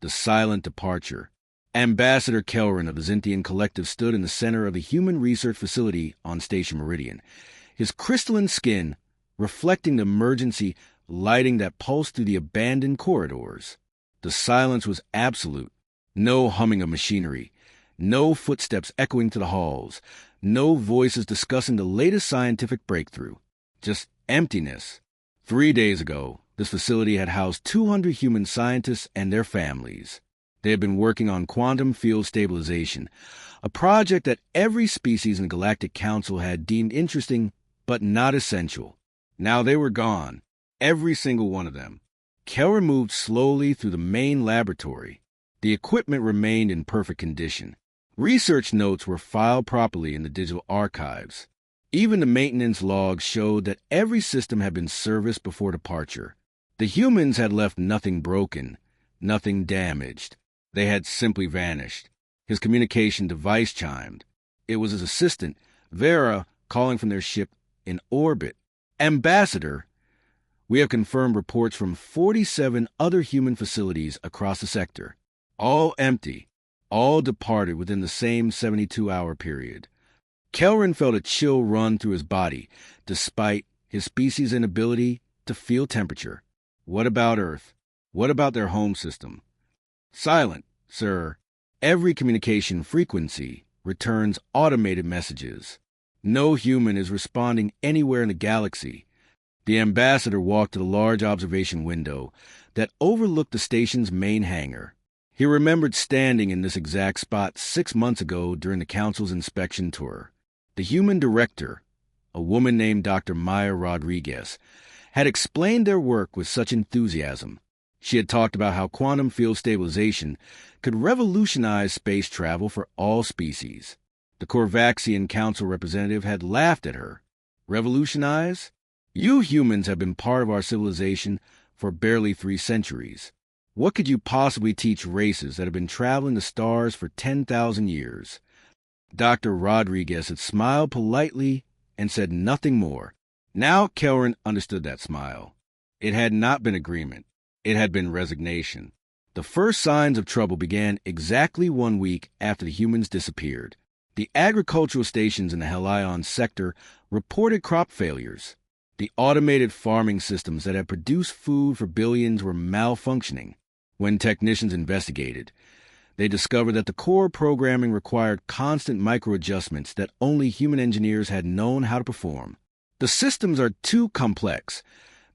The silent departure. Ambassador Kelrin of the Zintian Collective stood in the center of the Human Research Facility on Station Meridian, his crystalline skin reflecting the emergency lighting that pulsed through the abandoned corridors. The silence was absolute. No humming of machinery, no footsteps echoing to the halls, no voices discussing the latest scientific breakthrough. Just emptiness. 3 days ago, this facility had housed 200 human scientists and their families. They had been working on quantum field stabilization, a project that every species in the Galactic Council had deemed interesting but not essential. Now they were gone, every single one of them. Kelrin moved slowly through the main laboratory. The equipment remained in perfect condition. Research notes were filed properly in the digital archives. Even the maintenance logs showed that every system had been serviced before departure. The humans had left nothing broken, nothing damaged. They had simply vanished. His communication device chimed. It was his assistant, Vera, calling from their ship in orbit. Ambassador, we have confirmed reports from 47 other human facilities across the sector. All empty. All departed within the same 72-hour period. Kelrin felt a chill run through his body, despite his species' inability to feel temperature. What about Earth? What about their home system? Silent, sir. Every communication frequency returns automated messages. No human is responding anywhere in the galaxy. The ambassador walked to the large observation window that overlooked the station's main hangar. He remembered standing in this exact spot 6 months ago during the Council's inspection tour. The human director, a woman named Dr. Maya Rodriguez, had explained their work with such enthusiasm. She had talked about how quantum field stabilization could revolutionize space travel for all species. The Corvaxian Council representative had laughed at her. Revolutionize? You humans have been part of our civilization for barely 3 centuries. What could you possibly teach races that have been traveling the stars for 10,000 years? Dr. Rodriguez had smiled politely and said nothing more. Now Kelrin understood that smile. It had not been agreement. It had been resignation. The first signs of trouble began exactly 1 week after the humans disappeared. The agricultural stations in the Helion sector reported crop failures. The automated farming systems that had produced food for billions were malfunctioning. When technicians investigated, they discovered that the core programming required constant micro-adjustments that only human engineers had known how to perform. The systems are too complex,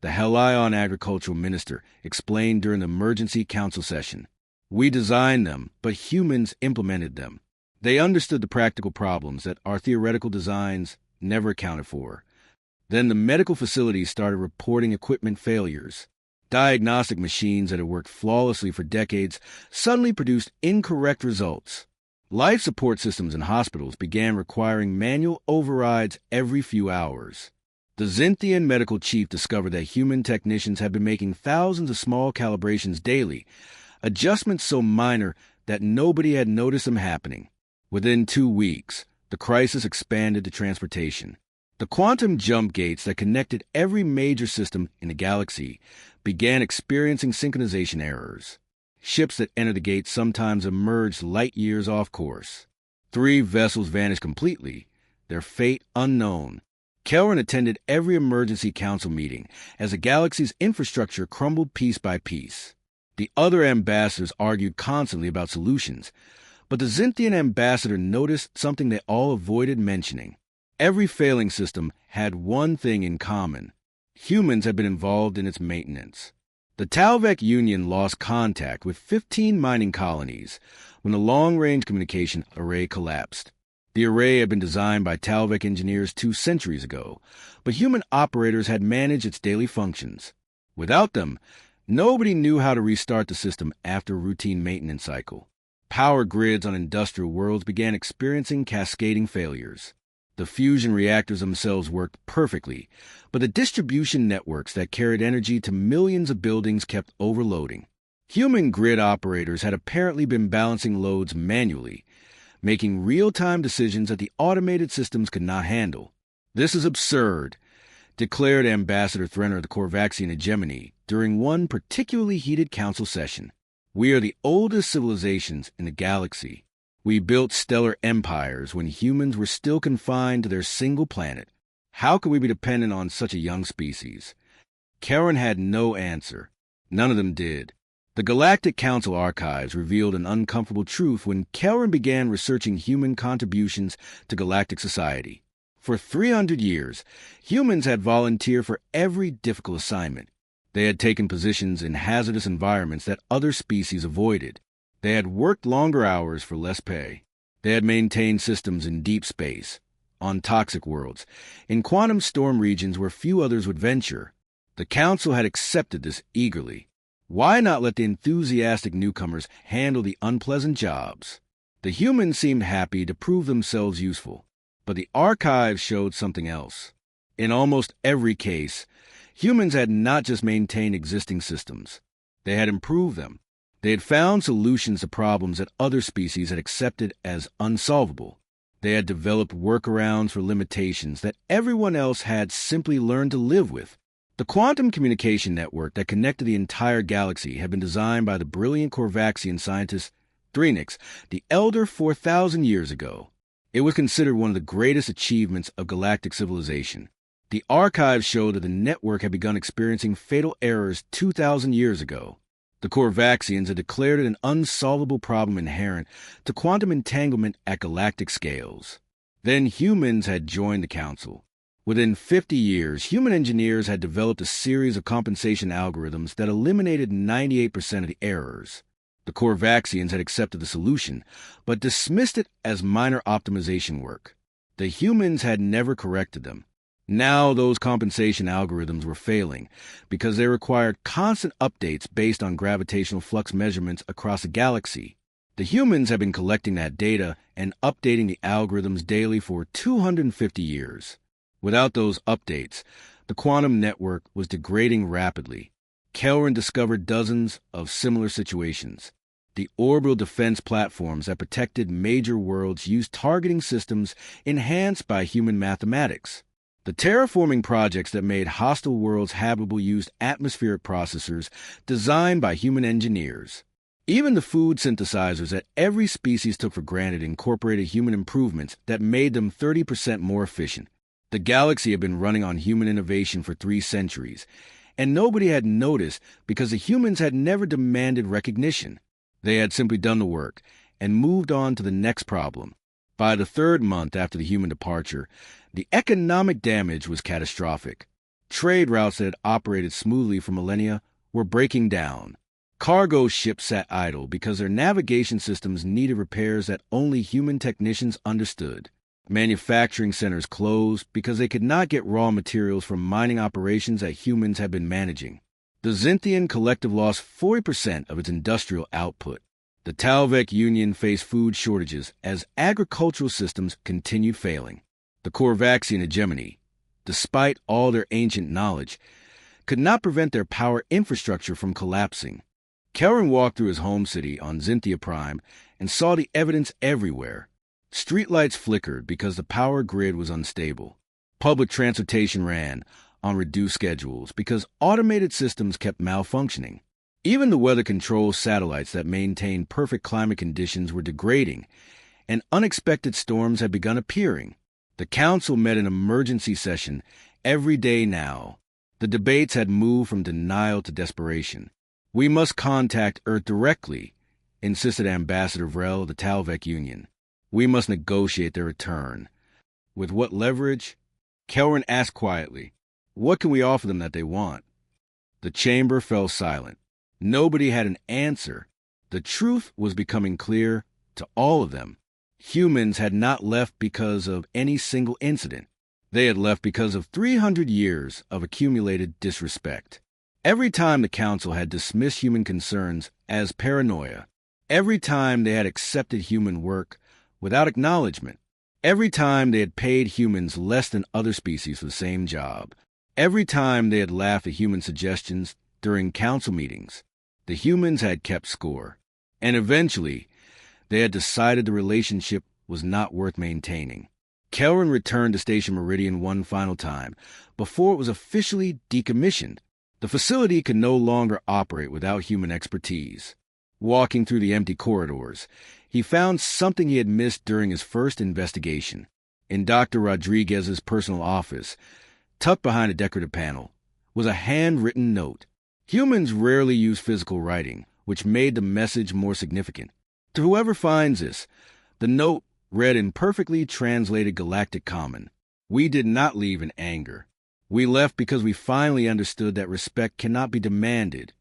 the Helion agricultural minister explained during the emergency council session. We designed them, but humans implemented them. They understood the practical problems that our theoretical designs never accounted for. Then the medical facilities started reporting equipment failures. Diagnostic machines that had worked flawlessly for decades suddenly produced incorrect results. Life support systems in hospitals began requiring manual overrides every few hours. The Zintian medical chief discovered that human technicians had been making thousands of small calibrations daily, adjustments so minor that nobody had noticed them happening. Within 2 weeks, the crisis expanded to transportation. The quantum jump gates that connected every major system in the galaxy began experiencing synchronization errors. Ships that entered the gates sometimes emerged light years off course. 3 vessels vanished completely, their fate unknown. Kelrin attended every emergency council meeting as the galaxy's infrastructure crumbled piece by piece. The other ambassadors argued constantly about solutions, but the Zintian ambassador noticed something they all avoided mentioning. Every failing system had one thing in common. Humans had been involved in its maintenance. The Talvec Union lost contact with 15 mining colonies when the long-range communication array collapsed. The array had been designed by Talvec engineers 2 centuries ago, but human operators had managed its daily functions. Without them, nobody knew how to restart the system after a routine maintenance cycle. Power grids on industrial worlds began experiencing cascading failures. The fusion reactors themselves worked perfectly, but the distribution networks that carried energy to millions of buildings kept overloading. Human grid operators had apparently been balancing loads manually, making real-time decisions that the automated systems could not handle. This is absurd, declared Ambassador Threnor of the Corvaxian hegemony during one particularly heated council session. We are the oldest civilizations in the galaxy. We built stellar empires when humans were still confined to their single planet. How could we be dependent on such a young species? Karen had no answer. None of them did. The Galactic Council archives revealed an uncomfortable truth when Karen began researching human contributions to galactic society. For 300 years, humans had volunteered for every difficult assignment. They had taken positions in hazardous environments that other species avoided. They had worked longer hours for less pay. They had maintained systems in deep space, on toxic worlds, in quantum storm regions where few others would venture. The Council had accepted this eagerly. Why not let the enthusiastic newcomers handle the unpleasant jobs? The humans seemed happy to prove themselves useful, but the archives showed something else. In almost every case, humans had not just maintained existing systems. They had improved them. They had found solutions to problems that other species had accepted as unsolvable. They had developed workarounds for limitations that everyone else had simply learned to live with. The quantum communication network that connected the entire galaxy had been designed by the brilliant Corvaxian scientist Threnix, the Elder 4,000 years ago. It was considered one of the greatest achievements of galactic civilization. The archives showed that the network had begun experiencing fatal errors 2,000 years ago. The Corvaxians had declared it an unsolvable problem inherent to quantum entanglement at galactic scales. Then humans had joined the Council. Within 50 years, human engineers had developed a series of compensation algorithms that eliminated 98% of the errors. The Corvaxians had accepted the solution, but dismissed it as minor optimization work. The humans had never corrected them. Now those compensation algorithms were failing because they required constant updates based on gravitational flux measurements across the galaxy. The humans had been collecting that data and updating the algorithms daily for 250 years. Without those updates, the quantum network was degrading rapidly. Kelrin discovered dozens of similar situations. The orbital defense platforms that protected major worlds used targeting systems enhanced by human mathematics. The terraforming projects that made hostile worlds habitable used atmospheric processors designed by human engineers. Even the food synthesizers that every species took for granted incorporated human improvements that made them 30% more efficient. The galaxy had been running on human innovation for 3 centuries, and nobody had noticed because the humans had never demanded recognition. They had simply done the work and moved on to the next problem. By the 3rd month after the human departure, the economic damage was catastrophic. Trade routes that had operated smoothly for millennia were breaking down. Cargo ships sat idle because their navigation systems needed repairs that only human technicians understood. Manufacturing centers closed because they could not get raw materials from mining operations that humans had been managing. The Zintian collective lost 40% of its industrial output. The Talvek Union faced food shortages as agricultural systems continued failing. The Corvaxian hegemony, despite all their ancient knowledge, could not prevent their power infrastructure from collapsing. Kelrin walked through his home city on Zinthia Prime and saw the evidence everywhere. Streetlights flickered because the power grid was unstable. Public transportation ran on reduced schedules because automated systems kept malfunctioning. Even the weather control satellites that maintained perfect climate conditions were degrading, and unexpected storms had begun appearing. The Council met an emergency session every day now. The debates had moved from denial to desperation. "We must contact Earth directly," insisted Ambassador Vrel of the Talvek Union. "We must negotiate their return." With what leverage? Kelrin asked quietly. What can we offer them that they want? The chamber fell silent. Nobody had an answer. The truth was becoming clear to all of them. Humans had not left because of any single incident. They had left because of 300 years of accumulated disrespect. Every time the Council had dismissed human concerns as paranoia, every time they had accepted human work without acknowledgement, every time they had paid humans less than other species for the same job, every time they had laughed at human suggestions during council meetings, the humans had kept score. And eventually, they had decided the relationship was not worth maintaining. Kelrin returned to Station Meridian one final time before it was officially decommissioned. The facility could no longer operate without human expertise. Walking through the empty corridors, he found something he had missed during his first investigation. In Dr. Rodriguez's personal office, tucked behind a decorative panel, was a handwritten note. Humans rarely use physical writing, which made the message more significant. To whoever finds this, the note read in perfectly translated Galactic Common: "We did not leave in anger. We left because we finally understood that respect cannot be demanded,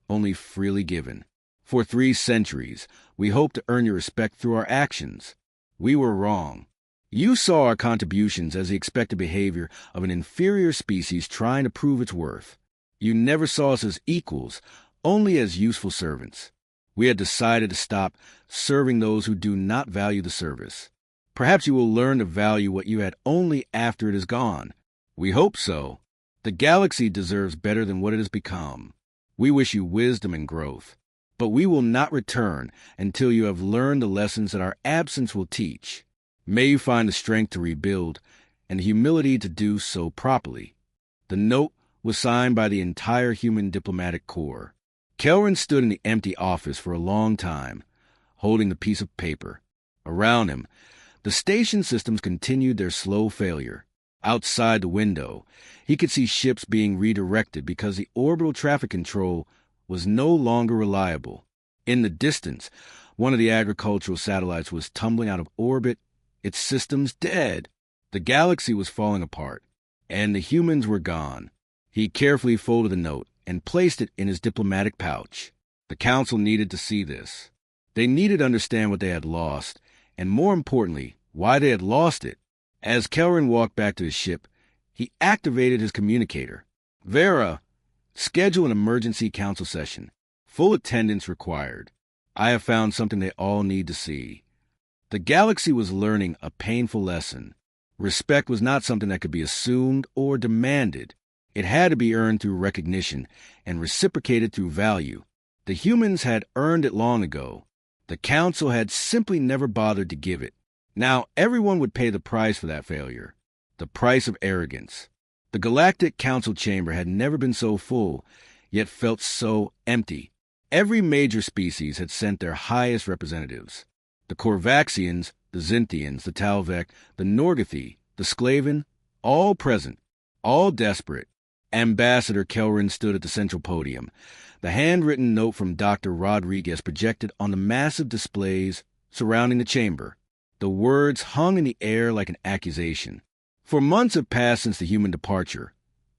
only freely given. For 3 centuries, we hoped to earn your respect through our actions. We were wrong. You saw our contributions as the expected behavior of an inferior species trying to prove its worth. You never saw us as equals, only as useful servants. We had decided to stop serving those who do not value the service. Perhaps you will learn to value what you had only after it is gone. We hope so. The galaxy deserves better than what it has become. We wish you wisdom and growth. But we will not return until you have learned the lessons that our absence will teach. May you find the strength to rebuild and the humility to do so properly." The note was signed by the entire human diplomatic corps. Kelrin stood in the empty office for a long time, holding the piece of paper. Around him, the station systems continued their slow failure. Outside the window, he could see ships being redirected because the orbital traffic control was no longer reliable. In the distance, one of the agricultural satellites was tumbling out of orbit, its systems dead. The galaxy was falling apart, and the humans were gone. He carefully folded the note and placed it in his diplomatic pouch. The Council needed to see this. They needed to understand what they had lost, and more importantly, why they had lost it. As Kelrin walked back to his ship, he activated his communicator. "Vera, schedule an emergency council session. Full attendance required. I have found something they all need to see." The galaxy was learning a painful lesson. Respect was not something that could be assumed or demanded. It had to be earned through recognition and reciprocated through value. The humans had earned it long ago. The Council had simply never bothered to give it. Now everyone would pay the price for that failure. The price of arrogance. The Galactic Council chamber had never been so full, yet felt so empty. Every major species had sent their highest representatives. The Corvaxians, the Zynthians, the Talvek, the Norgathi, the Sclaven, all present, all desperate. Ambassador Kelrin stood at the central podium, the handwritten note from Dr. Rodriguez projected on the massive displays surrounding the chamber. The words hung in the air like an accusation. "For months have passed since the human departure,"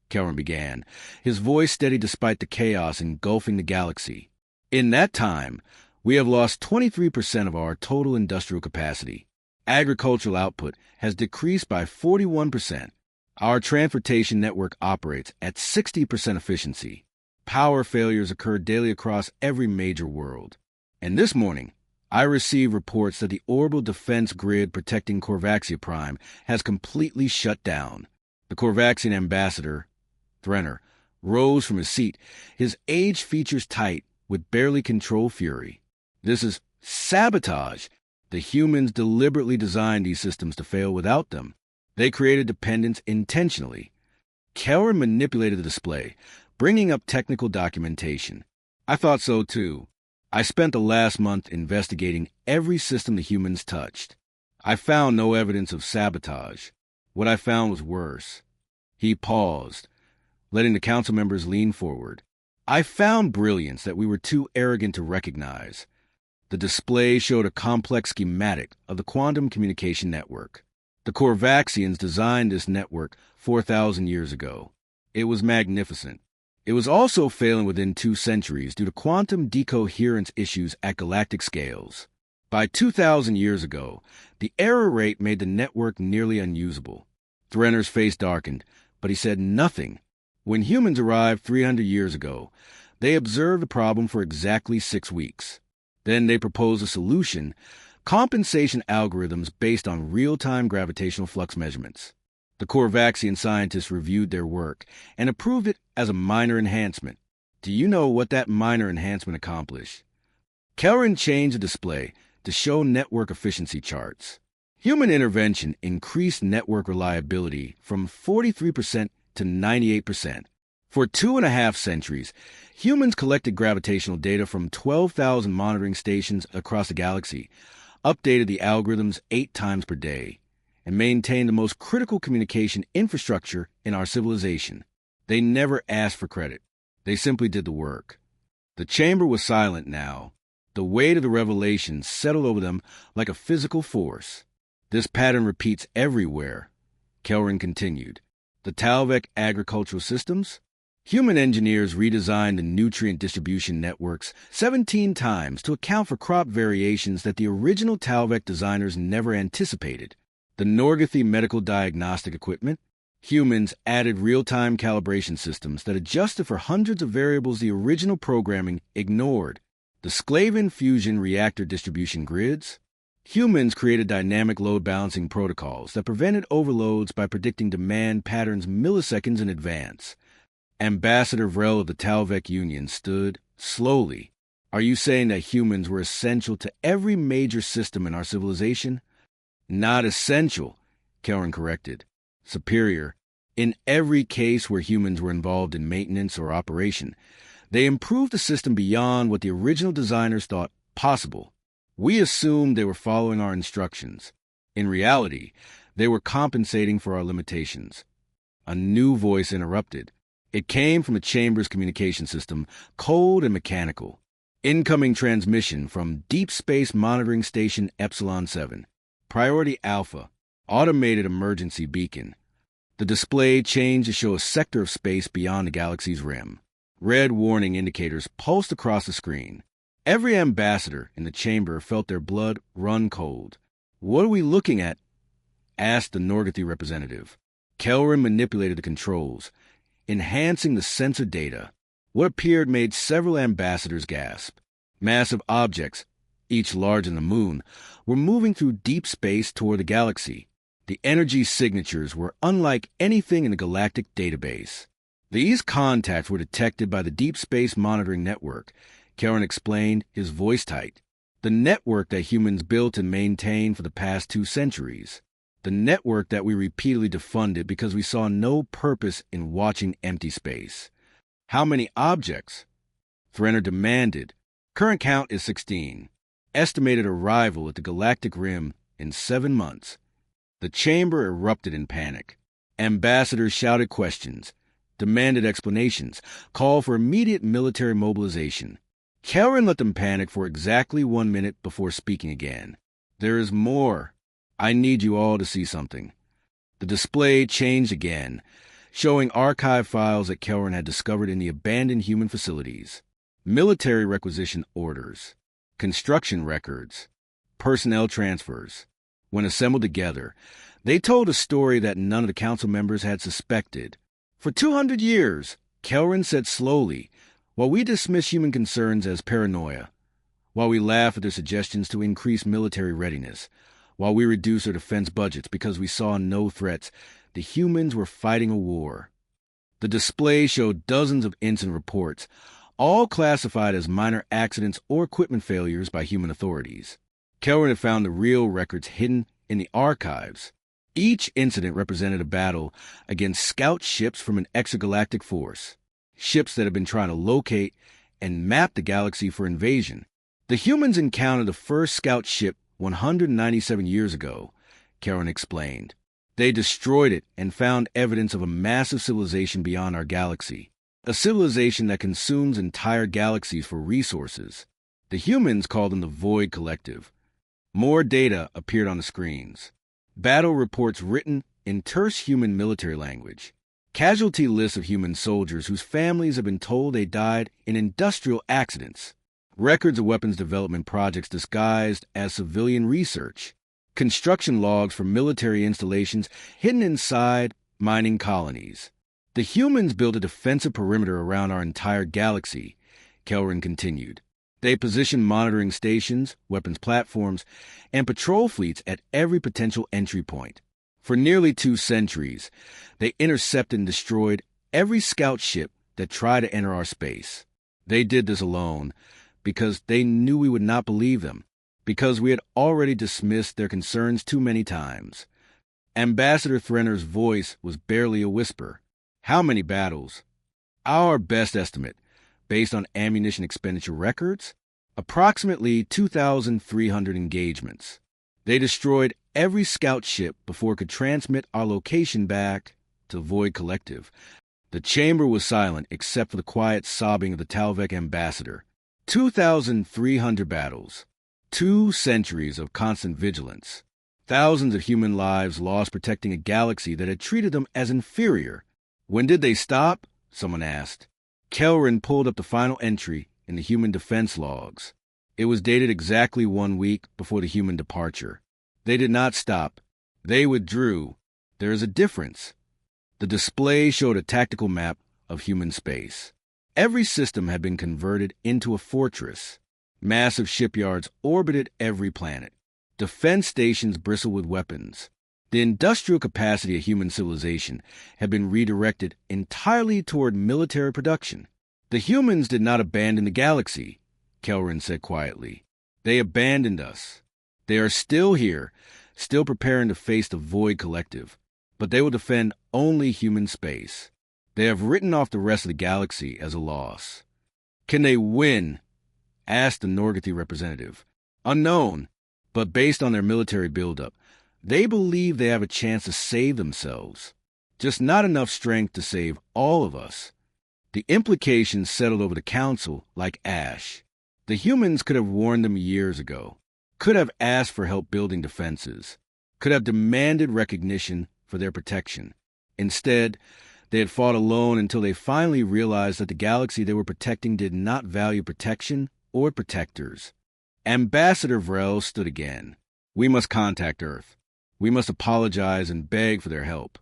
Kelrin began, his voice steady despite the chaos engulfing the galaxy. "In that time, we have lost 23% of our total industrial capacity. Agricultural output has decreased by 41%. Our transportation network operates at 60% efficiency. Power failures occur daily across every major world. And this morning, I received reports that the orbital defense grid protecting Corvaxia Prime has completely shut down." The Corvaxian ambassador, Threnor, rose from his seat, his aged features tight with barely controlled fury. "This is sabotage. The humans deliberately designed these systems to fail without them. They created dependence intentionally." Kelrin manipulated the display, bringing up technical documentation. "I thought so too. I spent the last month investigating every system the humans touched. I found no evidence of sabotage. What I found was worse." He paused, letting the council members lean forward. "I found brilliance that we were too arrogant to recognize." The display showed a complex schematic of the quantum communication network. The Corvaxians designed this network 4,000 years ago. It was magnificent. It was also failing within 2 centuries due to quantum decoherence issues at galactic scales. By 2,000 years ago, the error rate made the network nearly unusable. Threnor's face darkened, but he said nothing. When humans arrived 300 years ago, they observed the problem for exactly 6 weeks. Then they proposed a solution, compensation algorithms based on real-time gravitational flux measurements. The Corvaxian scientists reviewed their work and approved it as a minor enhancement. Do you know what that minor enhancement accomplished? Kelrin changed the display to show network efficiency charts. Human intervention increased network reliability from 43% to 98%, For 2.5 centuries, humans collected gravitational data from 12,000 monitoring stations across the galaxy, updated the algorithms 8 times per day, and maintained the most critical communication infrastructure in our civilization. They never asked for credit. They simply did the work. The chamber was silent now. The weight of the revelation settled over them like a physical force. This pattern repeats everywhere, Kelrin continued. The Talvek agricultural systems? Human engineers redesigned the nutrient distribution networks 17 times to account for crop variations that the original Talvek designers never anticipated. The Norgathy medical diagnostic equipment? Humans added real-time calibration systems that adjusted for hundreds of variables the original programming ignored. The Sklavin fusion reactor distribution grids? Humans created dynamic load balancing protocols that prevented overloads by predicting demand patterns milliseconds in advance. Ambassador Vrel of the Talvek Union stood slowly. Are you saying that humans were essential to every major system in our civilization? Not essential, Kelrin corrected. Superior. In every case where humans were involved in maintenance or operation, they improved the system beyond what the original designers thought possible. We assumed they were following our instructions. In reality, they were compensating for our limitations. A new voice interrupted. It came from the chamber's communication system, cold and mechanical. Incoming transmission from Deep Space Monitoring Station Epsilon 7. Priority Alpha. Automated emergency beacon. The display changed to show a sector of space beyond the galaxy's rim. Red warning indicators pulsed across the screen. Every ambassador in the chamber felt their blood run cold. What are we looking at? Asked the Norgathy representative. Kelrin manipulated the controls, enhancing the sensor data. What appeared made several ambassadors gasp. Massive objects, each larger than the moon, were moving through deep space toward the galaxy. The energy signatures were unlike anything in the galactic database. These contacts were detected by the Deep Space Monitoring Network, Kelrin explained, his voice tight. The network that humans built and maintained for the past 2 centuries. The network that we repeatedly defunded because we saw no purpose in watching empty space. How many objects? Threnor demanded. Current count is 16. Estimated arrival at the galactic rim in 7 months. The chamber erupted in panic. Ambassadors shouted questions, demanded explanations, called for immediate military mobilization. Kelrin let them panic for exactly 1 minute before speaking again. There is more. I need you all to see something. The display changed again, showing archive files that Kelrin had discovered in the abandoned human facilities. Military requisition orders, construction records, personnel transfers. When assembled together, they told a story that none of the council members had suspected. For 200 years, Kelrin said slowly, while we dismiss human concerns as paranoia, while we laugh at their suggestions to increase military readiness, while we reduce our defense budgets because we saw no threats, the humans were fighting a war. The display showed dozens of incident reports, all classified as minor accidents or equipment failures by human authorities. Kelrin had found the real records hidden in the archives. Each incident represented a battle against scout ships from an extragalactic force, ships that had been trying to locate and map the galaxy for invasion. The humans encountered the first scout ship 197 years ago, Kelrin explained. They destroyed it and found evidence of a massive civilization beyond our galaxy, a civilization that consumes entire galaxies for resources. The humans called them the Void Collective. More data appeared on the screens. Battle reports written in terse human military language. Casualty lists of human soldiers whose families have been told they died in industrial accidents. Records of weapons development projects disguised as civilian research. Construction logs for military installations hidden inside mining colonies. The humans built a defensive perimeter around our entire galaxy, Kelrin continued. They positioned monitoring stations, weapons platforms, and patrol fleets at every potential entry point. For nearly 2 centuries, they intercepted and destroyed every scout ship that tried to enter our space. They did this alone because they knew we would not believe them, because we had already dismissed their concerns too many times. Ambassador Threnor's voice was barely a whisper. How many battles? Our best estimate, based on ammunition expenditure records, approximately 2,300 engagements. They destroyed every scout ship before it could transmit our location back to Void Collective. The chamber was silent except for the quiet sobbing of the Talvek ambassador. 2,300 battles. 2 centuries of constant vigilance. Thousands of human lives lost protecting a galaxy that had treated them as inferior. When did they stop? Someone asked. Kelrin pulled up the final entry in the human defense logs. It was dated exactly 1 week before the human departure. They did not stop. They withdrew. There is a difference. The display showed a tactical map of human space. Every system had been converted into a fortress. Massive shipyards orbited every planet. Defense stations bristled with weapons. The industrial capacity of human civilization had been redirected entirely toward military production. The humans did not abandon the galaxy, Kelrin said quietly. They abandoned us. They are still here, still preparing to face the Void Collective, but they will defend only human space. They have written off the rest of the galaxy as a loss. Can they win? Asked the Norgathy representative. Unknown, but based on their military buildup, they believe they have a chance to save themselves. Just not enough strength to save all of us. The implications settled over the Council like ash. The humans could have warned them years ago, could have asked for help building defenses, could have demanded recognition for their protection. Instead, they had fought alone until they finally realized that the galaxy they were protecting did not value protection or protectors. Ambassador Vrel stood again. We must contact Earth. We must apologize and beg for their help.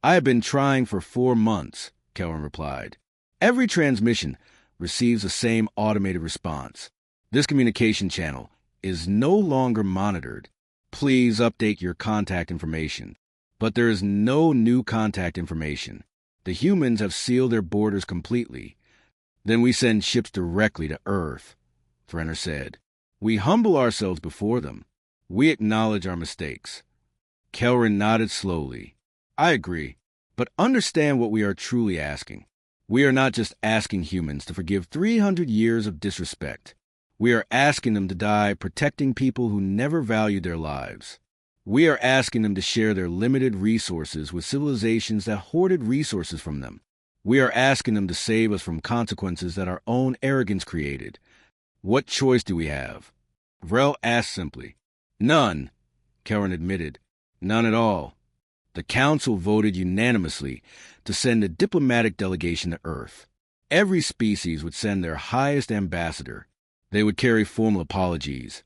I have been trying for 4 months, Kelrin replied. Every transmission receives the same automated response. This communication channel is no longer monitored. Please update your contact information. But there is no new contact information. The humans have sealed their borders completely. Then we send ships directly to Earth, Threnor said. We humble ourselves before them. We acknowledge our mistakes. Kelrin nodded slowly. I agree, but understand what we are truly asking. We are not just asking humans to forgive 300 years of disrespect. We are asking them to die protecting people who never valued their lives. We are asking them to share their limited resources with civilizations that hoarded resources from them. We are asking them to save us from consequences that our own arrogance created. What choice do we have? Vrel asked simply. None, Kelrin admitted. None at all. The Council voted unanimously to send a diplomatic delegation to Earth. Every species would send their highest ambassador. They would carry formal apologies,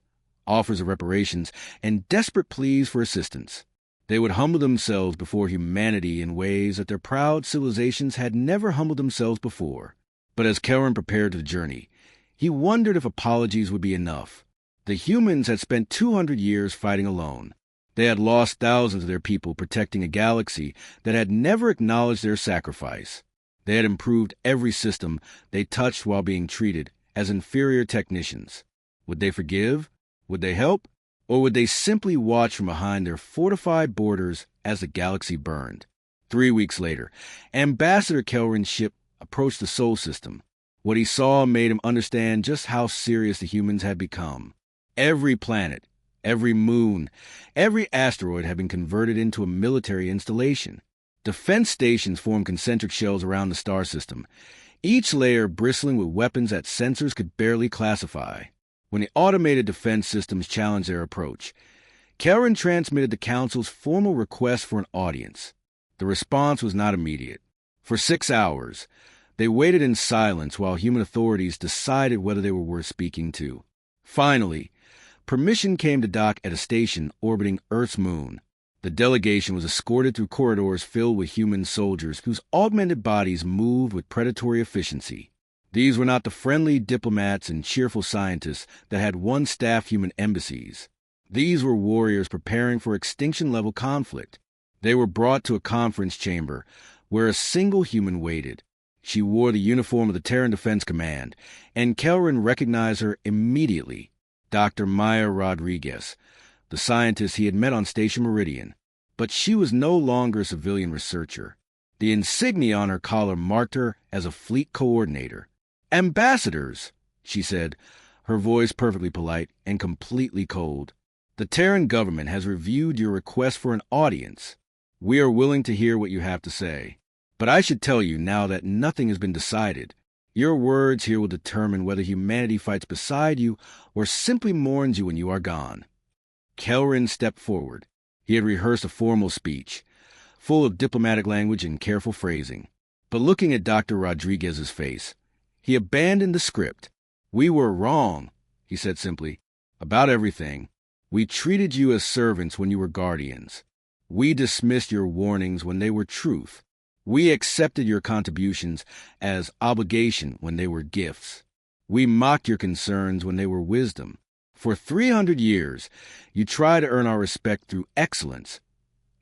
offers of reparations, and desperate pleas for assistance. They would humble themselves before humanity in ways that their proud civilizations had never humbled themselves before. But as Kelrin prepared to the journey, he wondered if apologies would be enough. The humans had spent 200 years fighting alone. They had lost thousands of their people protecting a galaxy that had never acknowledged their sacrifice. They had improved every system they touched while being treated as inferior technicians. Would they forgive? Would they help? Or would they simply watch from behind their fortified borders as the galaxy burned? 3 weeks later, Ambassador Kelrin's ship approached the Sol system. What he saw made him understand just how serious the humans had become. Every planet, every moon, every asteroid had been converted into a military installation. Defense stations formed concentric shells around the star system, each layer bristling with weapons that sensors could barely classify. When the automated defense systems challenged their approach, Kelrin transmitted the Council's formal request for an audience. The response was not immediate. For 6 hours, they waited in silence while human authorities decided whether they were worth speaking to. Finally, permission came to dock at a station orbiting Earth's moon. The delegation was escorted through corridors filled with human soldiers whose augmented bodies moved with predatory efficiency. These were not the friendly diplomats and cheerful scientists that had once staffed human embassies. These were warriors preparing for extinction-level conflict. They were brought to a conference chamber where a single human waited. She wore the uniform of the Terran Defense Command, and Kelrin recognized her immediately. Dr. Maya Rodriguez, the scientist he had met on Station Meridian. But she was no longer a civilian researcher. The insignia on her collar marked her as a fleet coordinator. "Ambassadors," she said, her voice perfectly polite and completely cold. "The Terran government has reviewed your request for an audience. We are willing to hear what you have to say. But I should tell you now that nothing has been decided. Your words here will determine whether humanity fights beside you or simply mourns you when you are gone." Kelrin stepped forward. He had rehearsed a formal speech, full of diplomatic language and careful phrasing. But looking at Dr. Rodriguez's face, he abandoned the script. "We were wrong," he said simply, "about everything. We treated you as servants when you were guardians. We dismissed your warnings when they were truth. We accepted your contributions as obligation when they were gifts. We mocked your concerns when they were wisdom. For 300 years, you tried to earn our respect through excellence,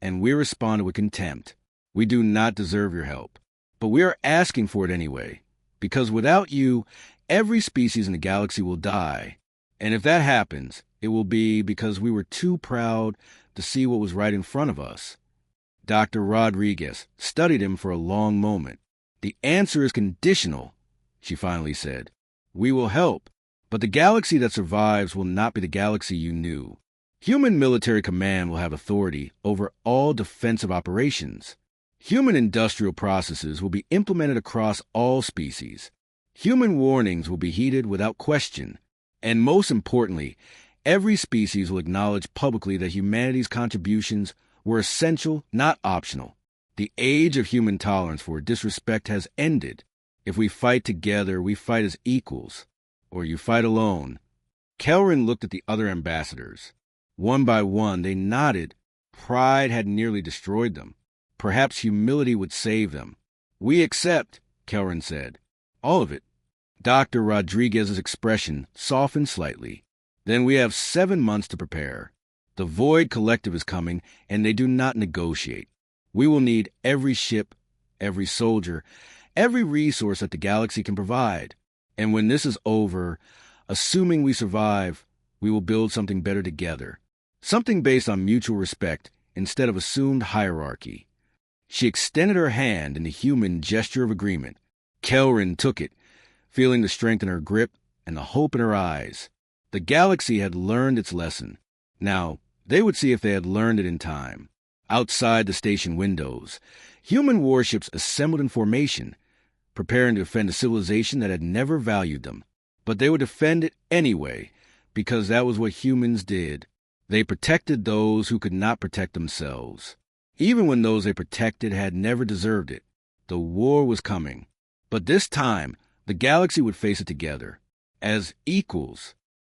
and we responded with contempt. We do not deserve your help, but we are asking for it anyway, because without you, every species in the galaxy will die. And if that happens, it will be because we were too proud to see what was right in front of us." Dr. Rodriguez studied him for a long moment. "The answer is conditional," she finally said. "We will help, but the galaxy that survives will not be the galaxy you knew. Human military command will have authority over all defensive operations. Human industrial processes will be implemented across all species. Human warnings will be heeded without question. And most importantly, every species will acknowledge publicly that humanity's contributions were essential, not optional. The age of human tolerance for disrespect has ended. If we fight together, we fight as equals, or you fight alone." Kelrin looked at the other ambassadors. One by one, they nodded. Pride had nearly destroyed them. Perhaps humility would save them. "We accept," Kelrin said. "All of it." Dr. Rodriguez's expression softened slightly. "Then we have 7 months to prepare. The Void Collective is coming, and they do not negotiate. We will need every ship, every soldier, every resource that the galaxy can provide. And when this is over, assuming we survive, we will build something better together. Something based on mutual respect instead of assumed hierarchy." She extended her hand in the human gesture of agreement. Kelrin took it, feeling the strength in her grip and the hope in her eyes. The galaxy had learned its lesson. Now, they would see if they had learned it in time. Outside the station windows, human warships assembled in formation, preparing to defend a civilization that had never valued them. But they would defend it anyway, because that was what humans did. They protected those who could not protect themselves, even when those they protected had never deserved it. The war was coming. But this time, the galaxy would face it together, as equals,